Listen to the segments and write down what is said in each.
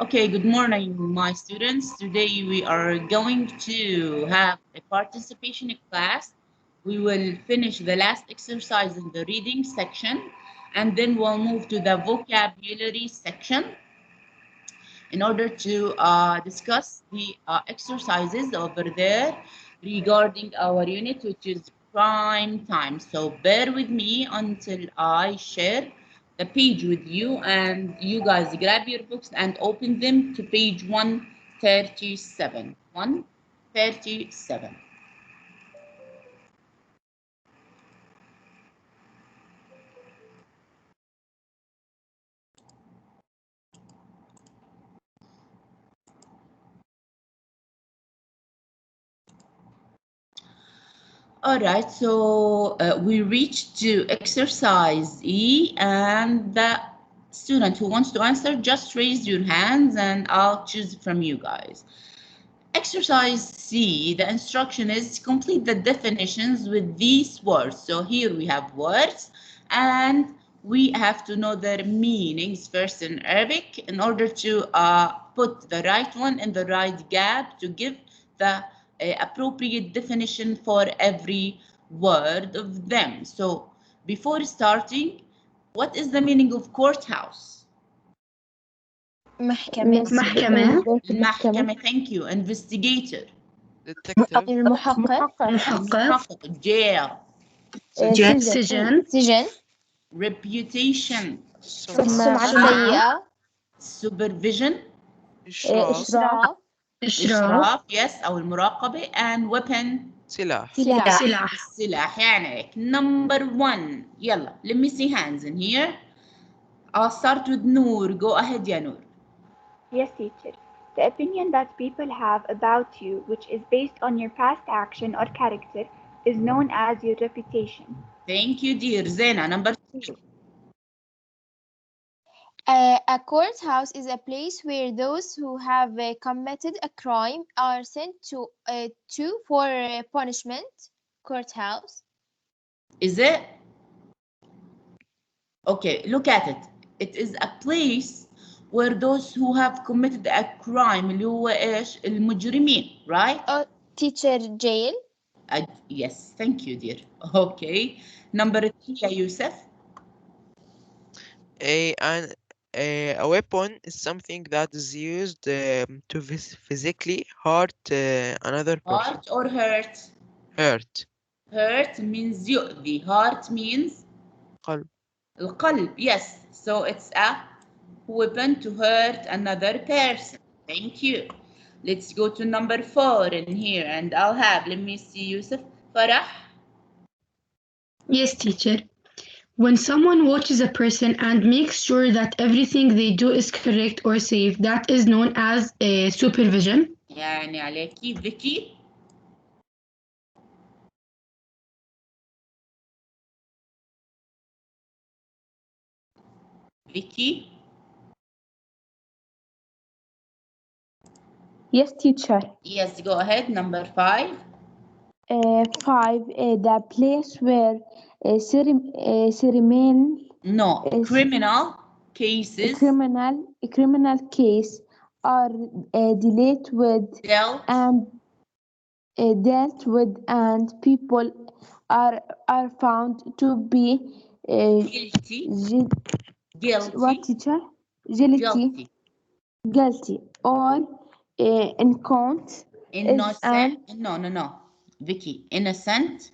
Okay, good morning, my students. Today we are going to have a participation class. We will finish the last exercise in the reading section, and then we'll move to the vocabulary section in order to discuss the exercises over there regarding our unit, which is prime time. So bear with me until I share the page with you, and you guys grab your books and open them to page 137. 137. All right, so we reached to exercise E, and the student who wants to answer, just raise your hands and I'll choose from you guys. Exercise C, the instruction is complete the definitions with these words. So here we have words and we have to know their meanings first in Arabic in order to put the right one in the right gap to give the appropriate definition for every word of them. So before starting, what is the meaning of courthouse? محكمة محكمة. المحكمة. Thank you. Investigator. detective, المحقق محقق. Jail. سجن. سجن Reputation. السمعة سمعة، السيئة Supervision. إشراف، إشراف إشراف. Yes. أو المراقبة. And weapon. سلاح. سلاح. السلاح. يعني هيك. Number 1. يلا. Let me see hands in here. I'll start with Noor. Go ahead يا نور. Yes, teacher. The opinion that people have about you, which is based on your past action or character, is known as your reputation. Thank you dear. زينة. Number 2. A courthouse is a place where those who have committed a crime are sent to for punishment. Courthouse. Is it? Okay, look at it. It is a place where those who have committed a crime اللي هو إيش؟ المجرمين, right? Teacher jail. Yes, thank you dear. Okay. Number 3 يا يوسف. A weapon is something that is used to physically hurt another person. Heart or hurt? Hurt. Hurt means يؤذي. Heart means قلب. القلب. Yes. So it's a weapon to hurt another person. Thank you. Let's go to number 4 in here and I'll have, let me see Yusuf. Farah. Yes, teacher. When someone watches a person and makes sure that everything they do is correct or safe, that is known as supervision. يعني عليكي. Vicky. Vicky. Yes, teacher. Yes, go ahead. Number 5. 5. The place where ceremonial No, Is- criminal cases criminal case are dealt with dealt and people are found to be guilty. what Guilty. teacher? Guilty or in count Innocent. No. Vicky. Innocent.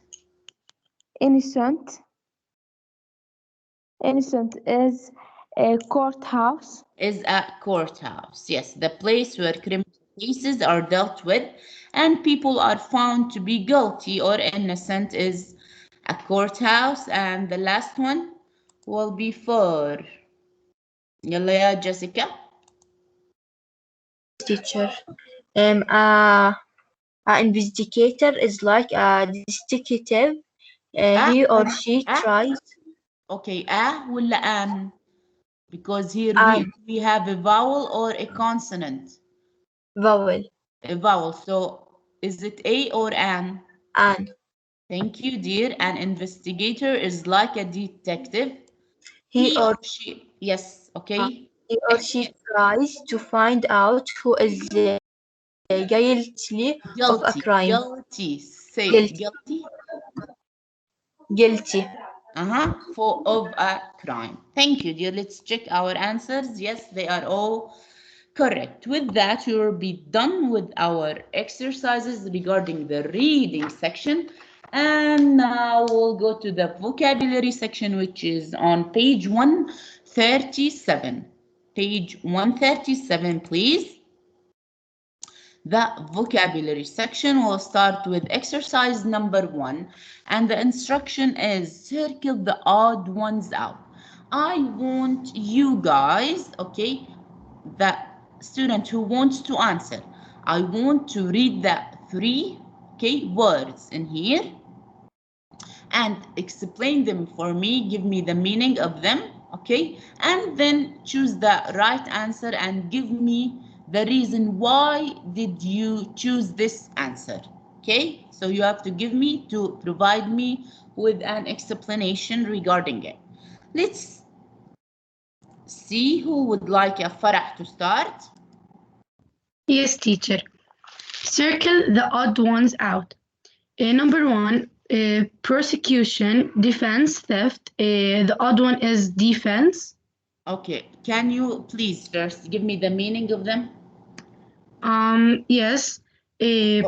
innocent is a courthouse. Is a courthouse. Yes, the place where criminal cases are dealt with and people are found to be guilty or innocent is a courthouse. And the last one will be for يلا يا Jessica. Teacher. A investigator is like a detective. He or she tries. Okay, ولا an? Because here we have a vowel or a consonant. Vowel. A vowel. So is it a or an? An. Thank you, dear. An investigator is like a detective. He or she. Yes, okay. he or she tries to find out who is guilty of a crime. Guilty. Say Guilty. guilty. Guilty. Of a crime. Thank you, dear. Let's check our answers. Yes, they are all correct. With that, we will be done with our exercises regarding the reading section. And now we'll go to the vocabulary section, which is on page 137. Page 137, please. The vocabulary section will start with exercise number 1, and the instruction is circle the odd ones out. I want you guys, okay, the student who wants to answer, I want to read the 3, okay, words in here and explain them for me, give me the meaning of them, okay, and then choose the right answer and give me the reason why did you choose this answer, okay? So you have to give me to provide me with an explanation regarding it. Let's see who would like a Farah to start. Yes, teacher. Circle the odd ones out. Number 1, prosecution, defense, theft. The odd one is defense. Okay, can you please first give me the meaning of them? Yes.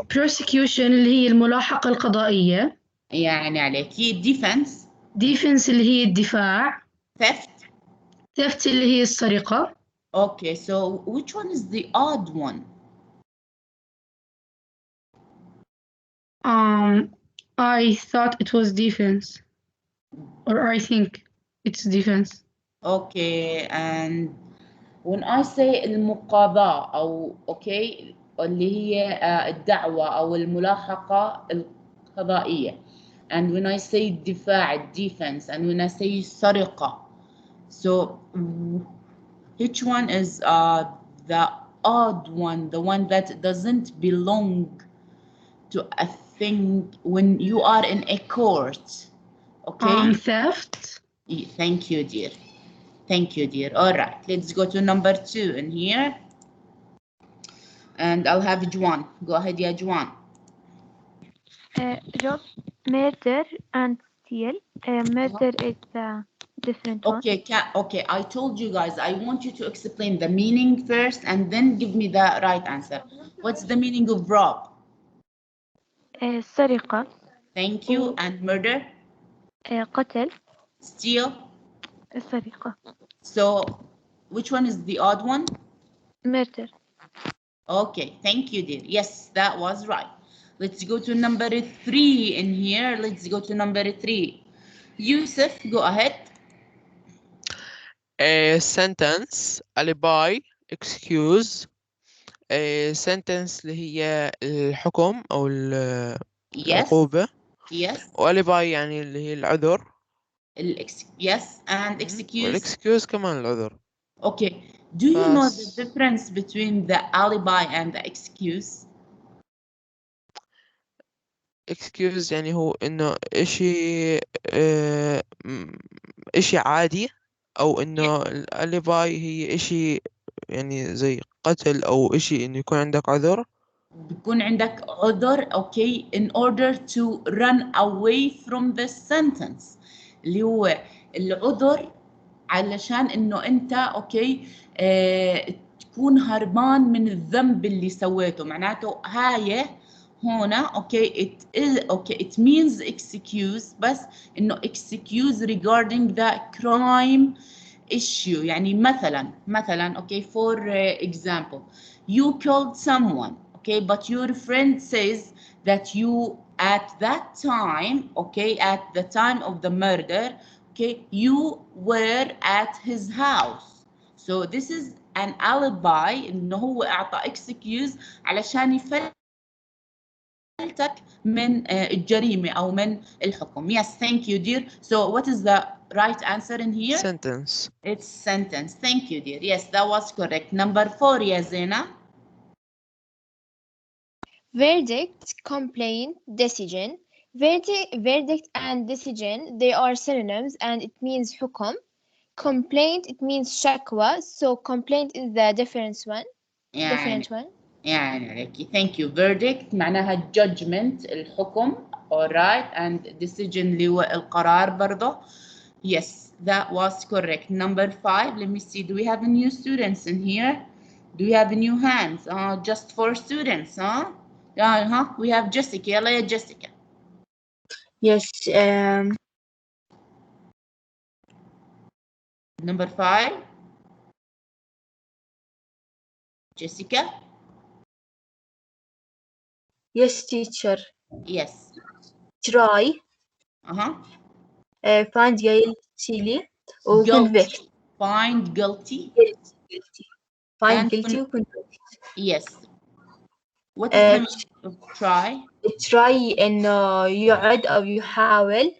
prosecution اللي هي الملاحقة القضائية. يعني عليكي defense. defense اللي هي الدفاع. theft. theft اللي هي السرقة. Okay, so which one is the odd one? I thought it was defense. Or I think it's defense. Okay, and when I say المقاضاة أو okay اللي هي الدعوة أو الملاحقة القضائية, and when I say الدفاع defense, and when I say سرقة, so which one is the odd one, the one that doesn't belong to a thing when you are in a court? Okay. Theft. Thank you, dear. Thank you, dear. All right, let's go to number 2 in here. And I'll have Juan. Go ahead, yeah, Juan. Rob, murder and steal. Murder is a different one. Okay, I told you guys, I want you to explain the meaning first and then give me the right answer. What's the meaning of rob? سرقة. Thank you. And murder? قتل. Steal? سرقة. So, which one is the odd one? Murder. Okay, thank you, dear. Yes, that was right. Let's go to number 3 in here. Let's go to number 3. Yusuf, go ahead. A sentence, alibi, excuse. A sentence اللي هي الحكم أو العقوبة. Yes. وalibi يعني اللي هي العذر. Yes, and excuse. والexcuse كمان العذر. Okay. Do you know the difference between the alibi and the excuse? excuse يعني هو إنه إشي عادي، أو إنه الأليباي هي إشي يعني زي قتل أو إشي إنه يكون عندك عذر. بيكون عندك عذر okay in order to run away from the sentence اللي هو العذر علشان إنه أنت okay تكون هربان من الذنب اللي سويته. معناته هاي هنا okay it means excuse بس إنه excuse regarding the crime issue. يعني مثلا okay for example you killed someone okay but your friend says that you at that time okay at the time of the murder okay you were at his house. So this is an alibi إنه هو أعطى excuse علشان يفلتك من الجريمة أو من الحكم. Yes, thank you, dear. So what is the right answer in here? Sentence. It's sentence. Thank you, dear. Yes, that was correct. Number 4, يا زينة. Verdict, complaint, decision. Verdict and decision, they are synonyms and it means حكم. complaint, it means shakwa. So complaint is the different one. يعني Different one. يعني عليكي. Thank you. Verdict معناها judgment الحكم. Alright, and decision اللي هو القرار برضه. Yes, that was correct. Number 5, let me see. Do we have new students in here? Do we have new hands? Just 4 students, huh? We have Jessica. يلا يا Jessica. Yes. Number 5. Jessica? Yes, teacher. Yes. Try. Find guilty or convict. Find guilty. Yes, guilty. Find And guilty or convict. Yes. What is the meaning of try? try إنه يعد أو يحاول.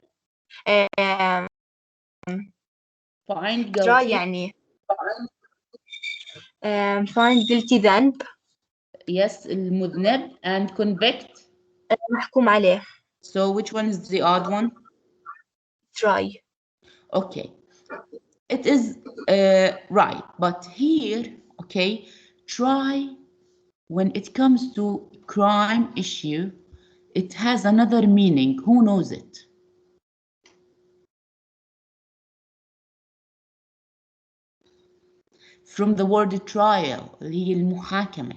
Find try guilty. يعني find guilty ذنب. Yes, المذنب. And convict. محكوم عليه. So which one is the odd one? Try. Okay. It is right, but here, okay, try, when it comes to crime issue, it has another meaning. Who knows it? From the word trial, اللي هي المحاكمة.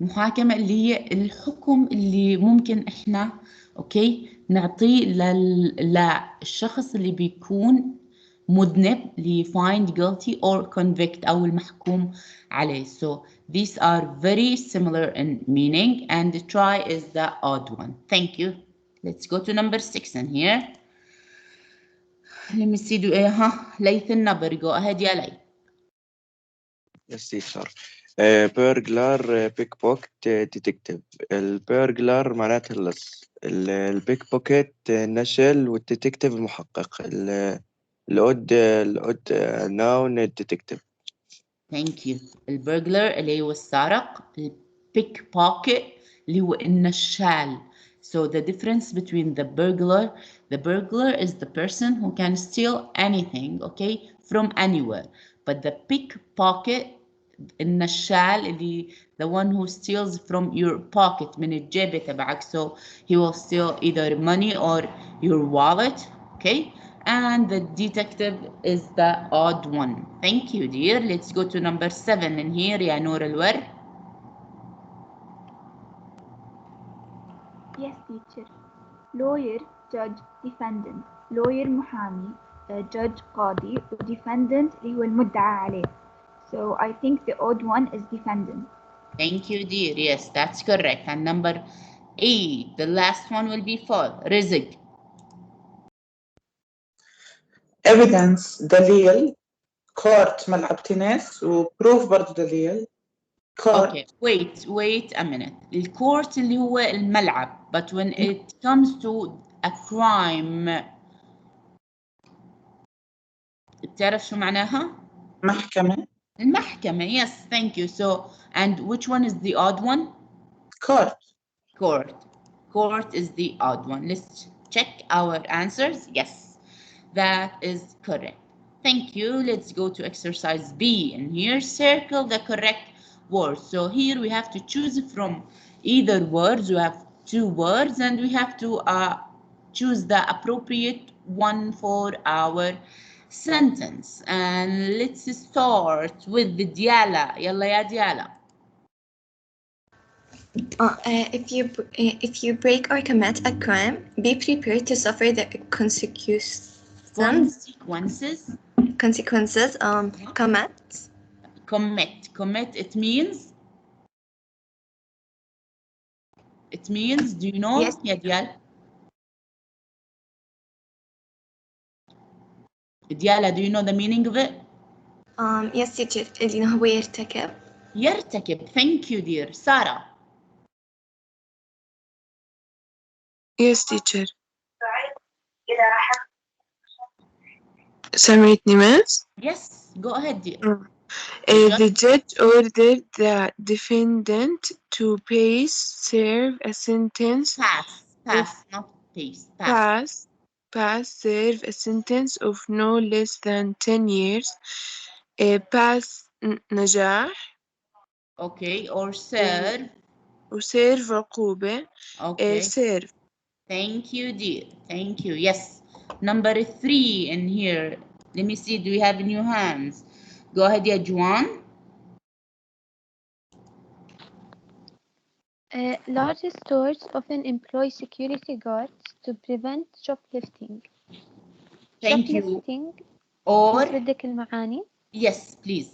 محاكمة اللي هي الحكم اللي ممكن احنا اوكي نعطيه للشخص اللي بيكون مذنب اللي find guilty or convict أو المحكوم عليه. So these are very similar in meaning and the try is the odd one. Thank you. Let's go to number 6 in here. Let me see. ليث النبر. Go ahead يا ليث. Yes, teacher. burglar, pickpocket, detective. البرجلر معناته اللص. البيك نشل والديتكتيف المحقق. الأود noun detective. Thank you. البرجلر اللي هو السارق. البيك بوكيت اللي هو النشال. So the difference between the burglar is the person who can steal anything, okay, from anywhere. But the pickpocket, النشال اللي the one who steals from your pocket من الجيب تبعك. So he will steal either money or your wallet, okay? And the detective is the odd one. Thank you, dear. Let's go to number 7 in here. يا نور الورد. Yes, teacher. Lawyer, judge, defendant. Lawyer محامي, judge قاضي, defendant اللي هو المدعى عليه. So I think the odd one is defendant. Thank you, dear. Yes, that's correct. And number 8, the last one will be full. Rizq. evidence دليل. court ملعب تنس. وproof برضو دليل. court. Okay, wait a minute. الكورت اللي هو الملعب. But when it comes to a crime, بتعرف شو معناها؟ محكمة. المحكمة. Yes, thank you. So, and which one is the odd one? court. Court is the odd one. Let's check our answers. Yes, that is correct. Thank you. Let's go to exercise B. And here, circle the correct words. So here we have to choose from either words. We have 2 words and we have to choose the appropriate one for our sentence. And let's start with the Diala. Yalla ya Diala. If you break or commit a crime, be prepared to suffer the consequences. Commit. It means. Do you know? Yes. يا ديال. Diala, do you know the meaning of it? Yes, teacher. هو يرتكب. Thank you, dear. Sarah. Yes, teacher. سمعتني miss? Yes, go ahead, dear. The judge ordered the defendant to serve a sentence. Pass, not pace. Pass. pass serve a sentence of no less than 10 years. pass نجاح. Okay, or serve. وserve عقوبة. Okay. serve. Thank you, dear. Thank you. Yes. Number 3 in here. Let me see. Do we have new hands? Go ahead, ya Juan. Large stores often employ security guards to prevent shoplifting. Thank you. Shoplifting Or بس بدك المعاني. yes, please.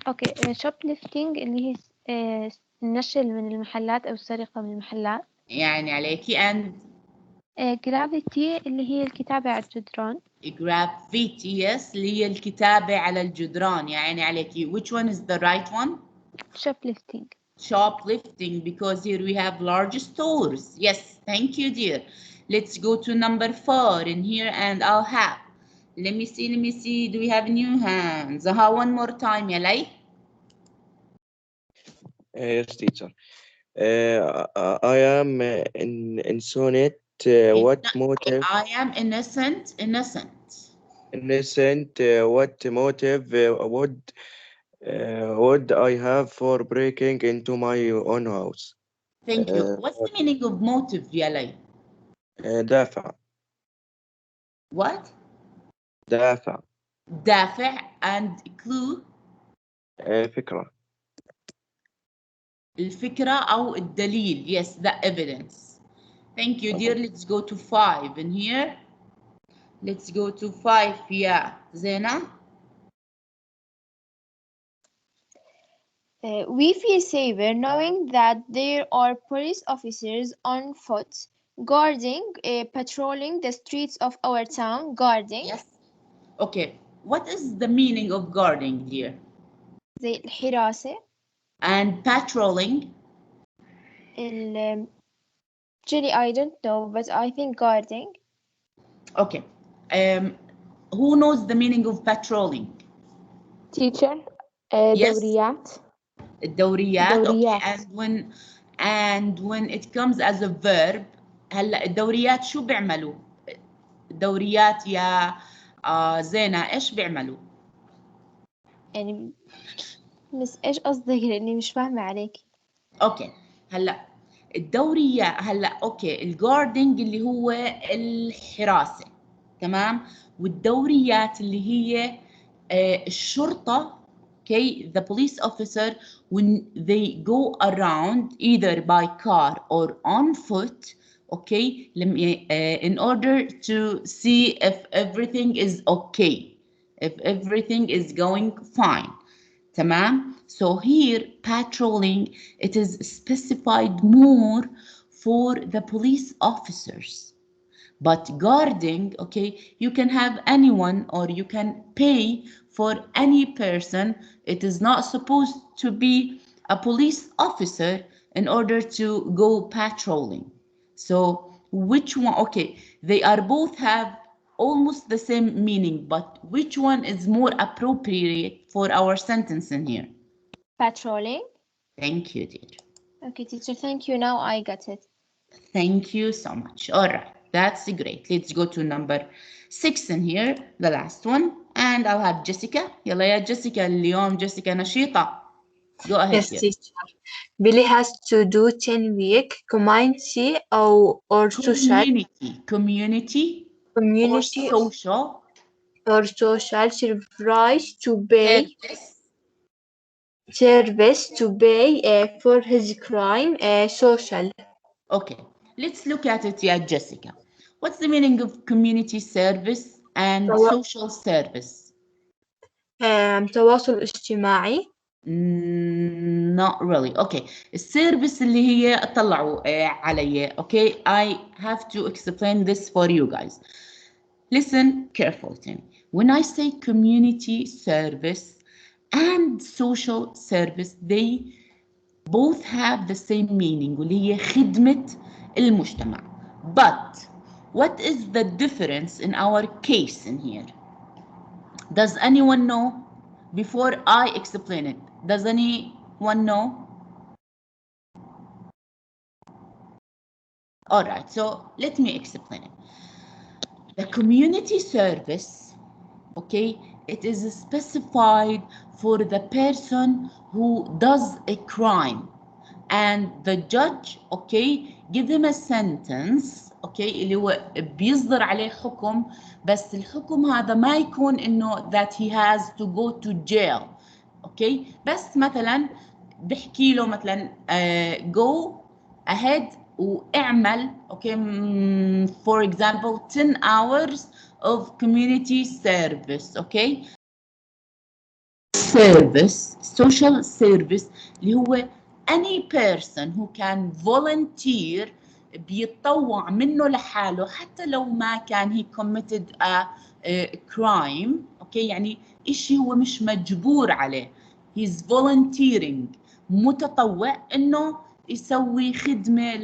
اوكي shoplifting اللي هي النشل من المحلات او السرقة من المحلات. يعني عليكي. and gravity اللي هي الكتابة على الجدران. graffiti, yes, اللي هي الكتابة على الجدران. يعني عليكي. Which one is the right one? Shoplifting. Shoplifting, because here we have large stores. Yes, thank you, dear. Let's go to number 4 in here, and I'll have. Let me see. Do we have new hands? One more time, Yalay. Yes, teacher. I am innocent. What motive? I am innocent. Innocent. What motive would I have for breaking into my own house? Thank you. What's the meaning of motive, Yalay? دافع. What? دافع. and clue? فكرة. الفكرة أو الدليل. Yes, the evidence. Thank you, dear. Let's go to 5 in here. Let's go to 5. Yeah, Zena. We feel safer knowing that there are police officers on foot guarding, patrolling the streets of our town. Guarding. Yes. Okay. What is the meaning of guarding, dear? زي الحراسة. And patrolling? Actually, I don't know, but I think guarding. Okay. Who knows the meaning of patrolling? Teacher. Yes. دوريات. الدوريات. Okay. And when it comes as a verb, هلا الدوريات شو بيعملوا؟ الدوريات يا زينة ايش بيعملوا؟ يعني بس ايش قصدك لاني مش فاهمة عليك. اوكي هلا الدورية هلا اوكي الجاردنج اللي هو الحراسة تمام والدوريات اللي هي الشرطة okay the police officer when they go around either by car or on foot okay in order to see if everything is okay if everything is going fine تمام so here patrolling it is specified more for the police officers but guarding okay you can have anyone or you can pay for any person it is not supposed to be a police officer in order to go patrolling so which one okay they are both have almost the same meaning but which one is more appropriate for our sentence in here? Patrolling. Thank you, dear. Okay, teacher, thank you. Now I got it. Thank you so much. All right, that's great. Let's go to number 6 in here, the last one. And I'll have Jessica. يلا يا Jessica اليوم Jessica نشيطة. Go ahead. Yes, teacher. Billy has to do 10 week community or social. Community. Or social. Or social service to pay. Service to pay for his crime. Social. Okay, let's look at it, yeah, Jessica. What's the meaning of community service and social service? تواصل اجتماعي. Not really. Okay. السيرفيس اللي هي طلعوا علي. Okay. I have to explain this for you guys. Listen carefully to me. When I say community service and social service, they both have the same meaning واللي هي خدمة المجتمع. But what is the difference in our case in here? Does anyone know? Before I explain it, does anyone know? All right, so let me explain it. The community service, okay, it is specified for the person who does a crime, and the judge, okay, give them a sentence, okay, اللي هو بيصدر عليه حكم، بس الحكم هذا ما يكون إنه that he has to go to jail، okay، بس مثلا بحكي له مثلا go ahead واعمل، okay، for example 10 hours of community service، okay. Service, social service اللي هو any person who can volunteer، بيتطوع منه لحاله حتى لو ما كان he committed a crime، okay، يعني إشي هو مش مجبور عليه، he's volunteering، متطوع إنه يسوي خدمة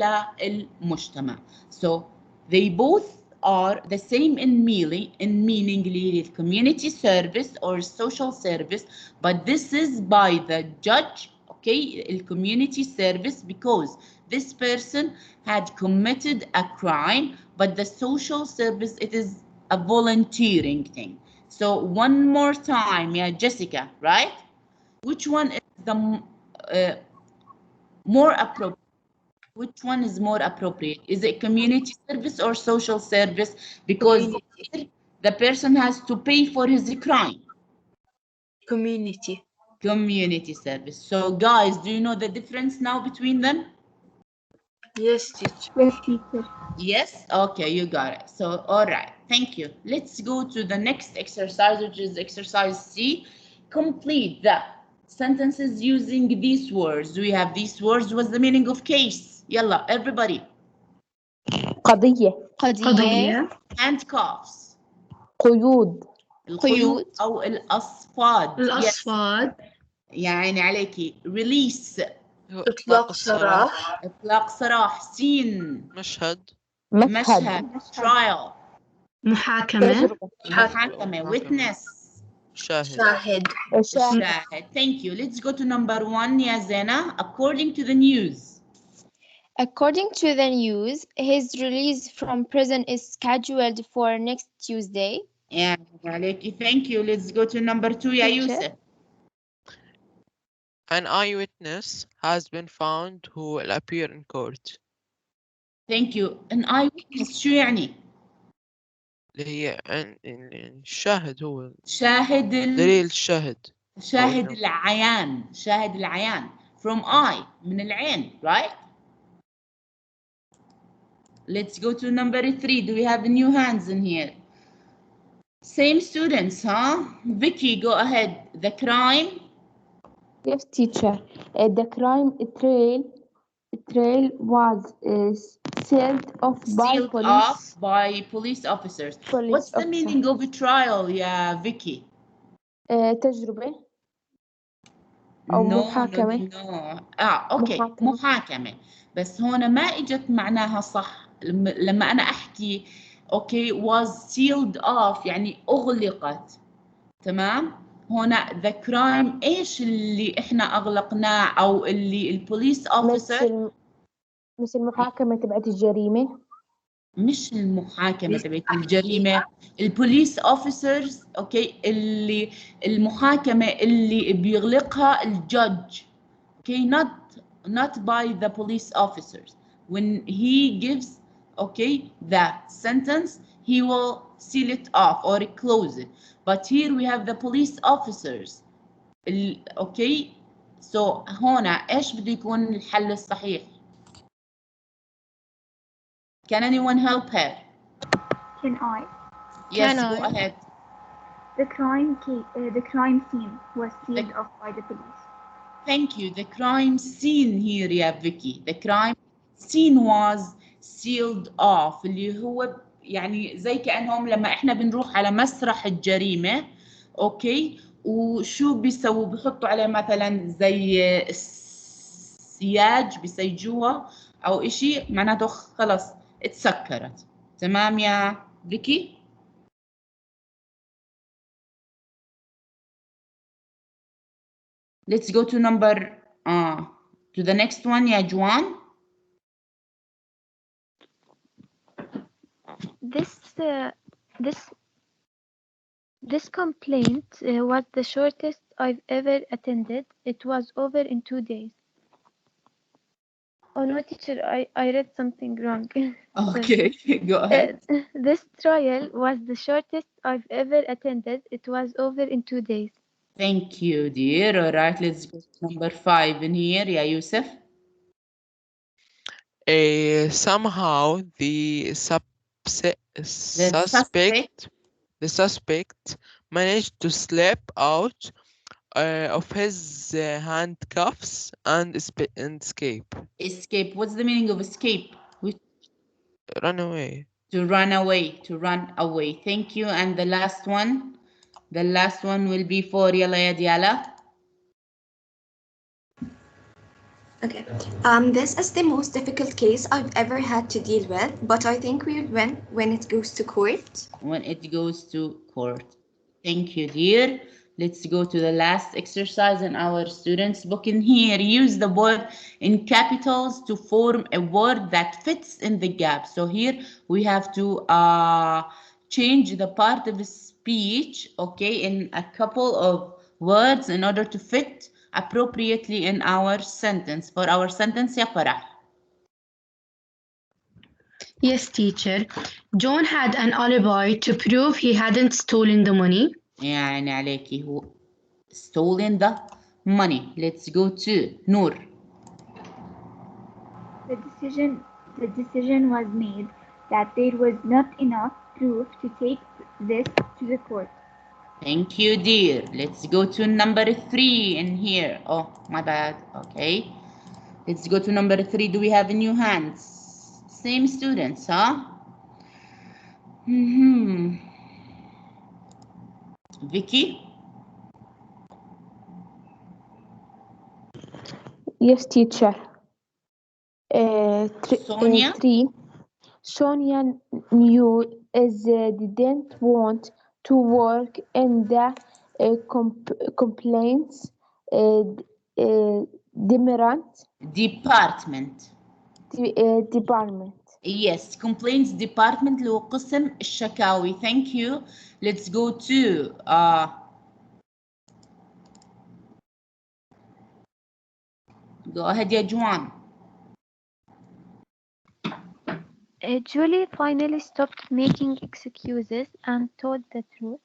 للمجتمع. So they both are the same in meaning community service or social service, but this is by the judge, okay, community service, because this person had committed a crime, but the social service, it is a volunteering thing. So one more time, yeah, Jessica, right? Which one is the more appropriate? Which one is more appropriate? Is it community service or social service? Because the person has to pay for his crime. Community. Community service. So guys, do you know the difference now between them? Yes, teacher. Yes, teacher. Yes? Okay, you got it. So, all right. Thank you. Let's go to the next exercise, which is exercise C. Complete the sentences using these words. We have these words. What's the meaning of case? Yalla, everybody. قضية. Handcuffs. قيود. القيود أو الأصفاد. يعني عليكي. Release. إطلاق سراح. إطلاق سراح. Scene. مشهد. Trial. محاكمة. Witness. شاهد. Thank you. Let's go to number 1, يا زينة. According to the news. According to the news, his release from prison is scheduled for next Tuesday. Yeah, thank you. Let's go to number 2, يا يوسف. An eyewitness has been found who will appear in court. Thank you. An eyewitness شو يعني؟ اللي هي الشاهد، هو دليل الشاهد. شاهد العيان. From eye، من العين, right? Let's go to number 3. Do we have new hands in here? Same students, huh? Vicky, go ahead. The crime? Yes, teacher. The crime trail was sealed off by police officers. What's the meaning of a trial, yeah, Vicky? تجربة أو محاكمة. No. اوكي محاكمة. بس هنا ما اجت معناها صح. لما انا احكي اوكي was sealed off يعني اغلقت. تمام؟ هنا the crime ايش اللي احنا اغلقناه او اللي البوليس اوفيسر؟ مش المحاكمة تبعت الجريمة. مش المحاكمة تبعت الجريمة، البوليس اوفيسرز، اوكي، اللي المحاكمة اللي بيغلقها الجudge، اوكي، not by the police officers. When he gives, okay, the sentence, he will seal it off or close it. But here we have the police officers. Okay, so هنا ايش بده يكون الحل الصحيح؟ Can anyone help her? Can I? Yes, go ahead. The crime scene was sealed off by the police. Thank you. The crime scene here, yeah, Vicky. The crime scene was sealed off. اللي هو يعني زي كأنهم لما احنا بنروح على مسرح الجريمة، اوكي، وشو بيسووا؟ بيحطوا عليه مثلا زي سياج بيسيجوها او اشي، معناته خلص اتسكرت. تمام يا فيكي؟ Let's go to to the next one, يا جوان. This This complaint was the shortest I've ever attended. It was over in 2 days. Oh no, teacher, I read something wrong. Okay, go ahead. This trial was the shortest I've ever attended. It was over in 2 days. Thank you, dear. All right, let's go to number 5 in here. Yeah, Yusuf. Somehow the suspect managed to slip out of his handcuffs and escape. Escape. What's the meaning of escape? Run away. To run away. To run away. Thank you. And the last one. The last one will be for Yalla ya Diala. Okay. This is the most difficult case I've ever had to deal with, but I think we would win when it goes to court. When it goes to court. Thank you, dear. Let's go to the last exercise in our students' book in here. Use the word in capitals to form a word that fits in the gap. So here we have to change the part of the speech, okay, in a couple of words in order to fit appropriately in our sentence. For our sentence, ya Farah. Yes, teacher. John had an alibi to prove he hadn't stolen the money. يعني عليكي هو stolen the money. Let's go to Noor. The decision was made that there was not enough proof to take this to the court. Thank you, dear. Let's go to number 3 in here. Oh, my bad. Okay. Let's go to number 3. Do we have new hands? Same students, huh? Vicky? Yes, teacher. Sonia? 3. Sonia knew didn't want to work in the complaints department. Yes, complaints department اللي هو قسم الشكاوي. Thank you. Let's go to go ahead يا جوان. Julie finally stopped making excuses and told the truth.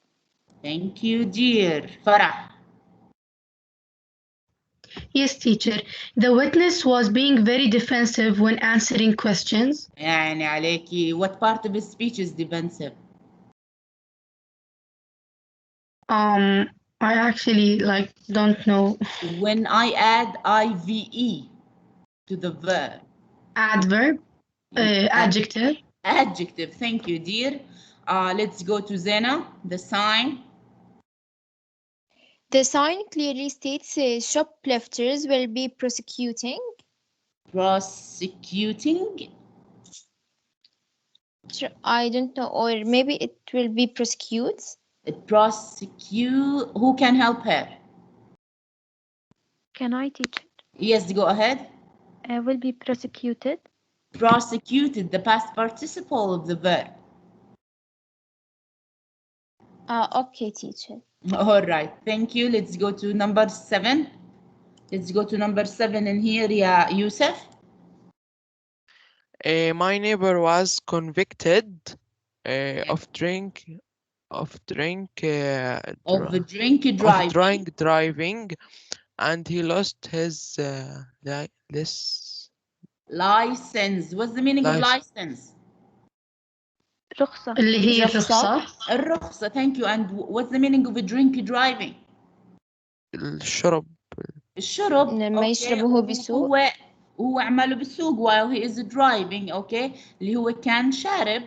Thank you, dear. Farah. Yes, teacher. The witness was being very defensive when answering questions. يعني عليكي, what part of his speech is defensive? I actually don't know. When I add IVE to the verb. Adverb. Adjective. Adjective. Thank you, dear. Let's go to Zena. The sign. The sign clearly states shoplifters will be prosecuting. Prosecuting? I don't know, or maybe it will be prosecutes. Prosecute. Who can help her? Can I teach it? Yes, go ahead. Will be prosecuted. Prosecuted, the past participle of the verb. Okay, teacher. All right, thank you. Let's go to number 7. Let's go to number 7 in here, yeah, Yusuf. My neighbor was convicted of drink driving, and he lost his license. What's the meaning of license? رخصة. اللي هي الرخصة. الرخصة. Thank you. And what's the meaning of a drink driving? الشرب. الشرب. لما يشرب وهو بيسوق. هو عمله بالسوق while he is driving. Okay. اللي هو كان شارب.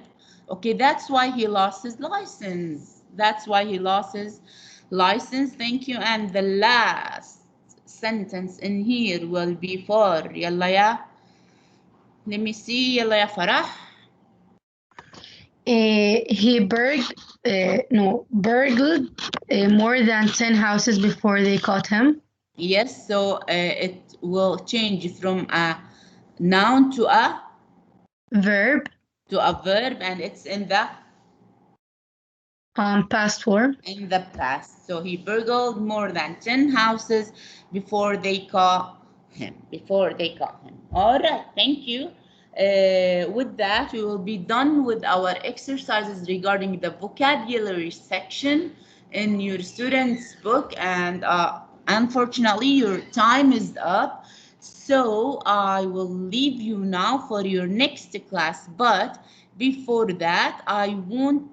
Okay. That's why he lost his license. That's why he lost his license. Thank you. And the last sentence in here will be for يلا يا. Let me see. يلا يا فرح. He burgled more than 10 houses before they caught him. Yes, so it will change from a noun to a verb. And it's in the Past 4. In the past. So he burgled more than 10 houses before they caught him. All right, thank you. With that, we will be done with our exercises regarding the vocabulary section in your students' book, and unfortunately, your time is up. So I will leave you now for your next class. But before that, I want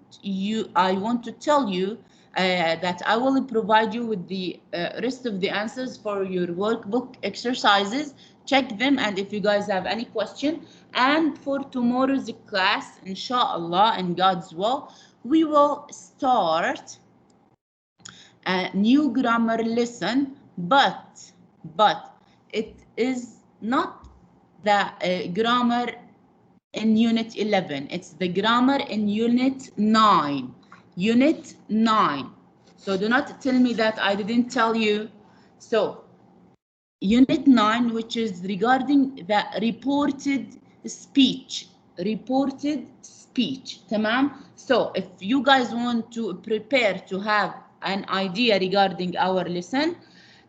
to tell you that I will provide you with the rest of the answers for your workbook exercises. Check them, and if you guys have any question, and for tomorrow's class, inshallah, in God's will, we will start a new grammar lesson, but it is not the grammar in unit 11. It's the grammar in unit 9. Unit 9. So do not tell me that I didn't tell you. So unit 9, which is regarding the reported speech. Tamam? So if you guys want to prepare to have an idea regarding our lesson,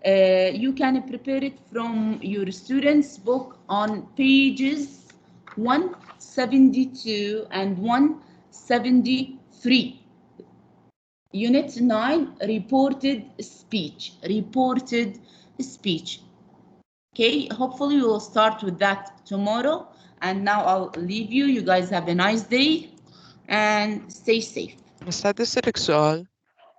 you can prepare it from your students' book on pages 172 and 173. Unit 9, reported speech. Okay, hopefully we will start with that tomorrow. And now I'll leave you. You guys have a nice day and stay safe. بس هذا أسألك سؤال.